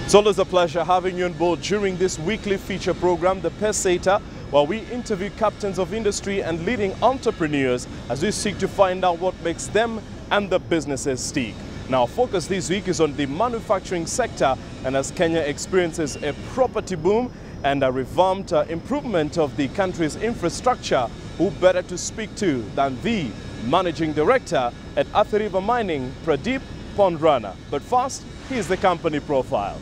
It's always a pleasure having you on board during this weekly feature program, The Pacesetters, where we interview captains of industry and leading entrepreneurs as we seek to find out what makes them and the businesses tick. Now, our focus this week is on the manufacturing sector, and as Kenya experiences a property boom and a revamped improvement of the country's infrastructure, who better to speak to than the Managing Director at Athi Mining, Pradeep Pondrana. But first, here's the company profile.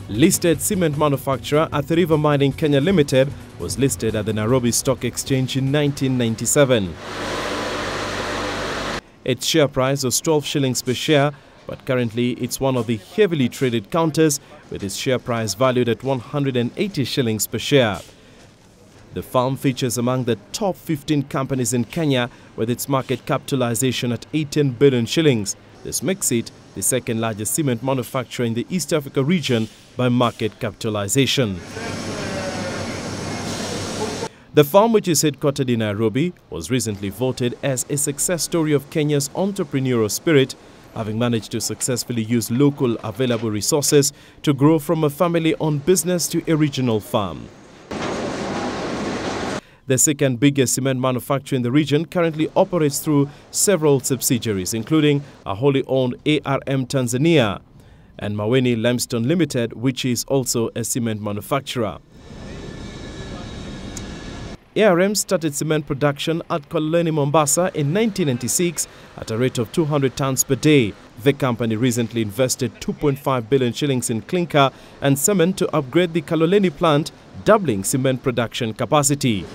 Listed cement manufacturer Athi Mining Kenya Limited was listed at the Nairobi Stock Exchange in 1997. Its share price was 12 shillings per share, but currently it's one of the heavily traded counters, with its share price valued at 180 shillings per share. The firm features among the top 15 companies in Kenya, with its market capitalization at 18 billion shillings. This makes it the second largest cement manufacturer in the East Africa region by market capitalization. The firm, which is headquartered in Nairobi, was recently voted as a success story of Kenya's entrepreneurial spirit, having managed to successfully use local available resources to grow from a family-owned business to a regional firm. The second biggest cement manufacturer in the region currently operates through several subsidiaries, including a wholly owned ARM Tanzania and Maweni Limestone Limited, which is also a cement manufacturer. ARM started cement production at Kaloleni, Mombasa in 1996 at a rate of 200 tons per day. The company recently invested 2.5 billion shillings in clinker and cement to upgrade the Kaloleni plant, doubling cement production capacity.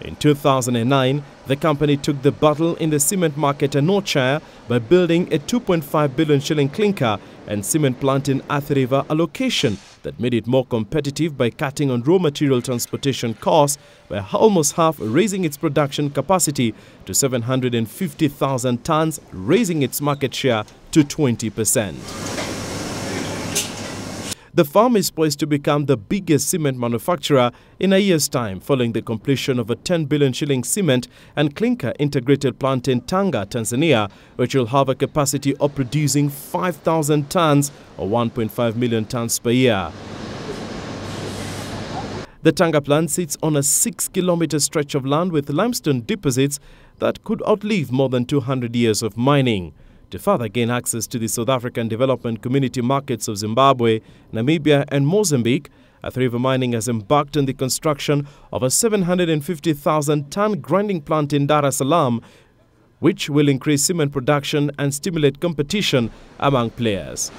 In 2009, the company took the battle in the cement market at Northshire by building a 2.5 billion shilling clinker and cement plant in Athi River, a location that made it more competitive by cutting on raw material transportation costs by almost half, raising its production capacity to 750,000 tons, raising its market share to 20%. The firm is poised to become the biggest cement manufacturer in a year's time, following the completion of a 10 billion shilling cement and clinker integrated plant in Tanga, Tanzania, which will have a capacity of producing 5,000 tons or 1.5 million tons per year. The Tanga plant sits on a 6-kilometer stretch of land with limestone deposits that could outlive more than 200 years of mining. To further gain access to the South African development community markets of Zimbabwe, Namibia and Mozambique, Athi Mining has embarked on the construction of a 750,000-ton grinding plant in Dar es Salaam, which will increase cement production and stimulate competition among players.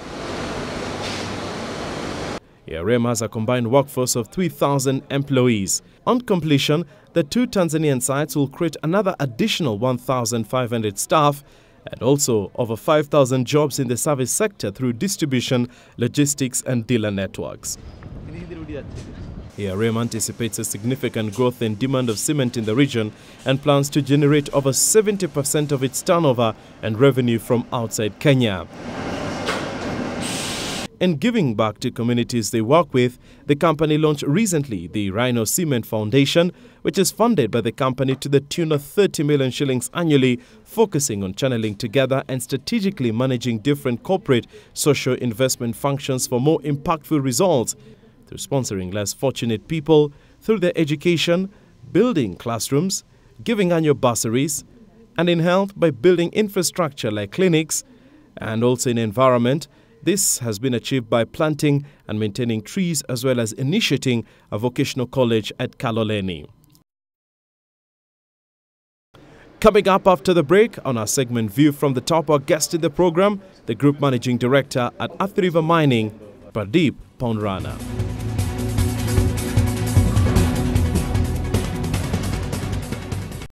ARM has a combined workforce of 3,000 employees. On completion, the two Tanzanian sites will create another additional 1,500 staff and also over 5,000 jobs in the service sector through distribution, logistics and dealer networks. ARM anticipates a significant growth in demand of cement in the region and plans to generate over 70% of its turnover and revenue from outside Kenya. In giving back to communities they work with, the company launched recently the Rhino Cement Foundation, which is funded by the company to the tune of 30 million shillings annually, focusing on channeling together and strategically managing different corporate social investment functions for more impactful results, through sponsoring less fortunate people, through their education, building classrooms, giving annual bursaries, and in health by building infrastructure like clinics, and also in environment. This has been achieved by planting and maintaining trees, as well as initiating a vocational college at Kaloleni. Coming up after the break, on our segment View from the Top, our guest in the program, the Group Managing Director at Athi Mining, Pradeep Pondrana.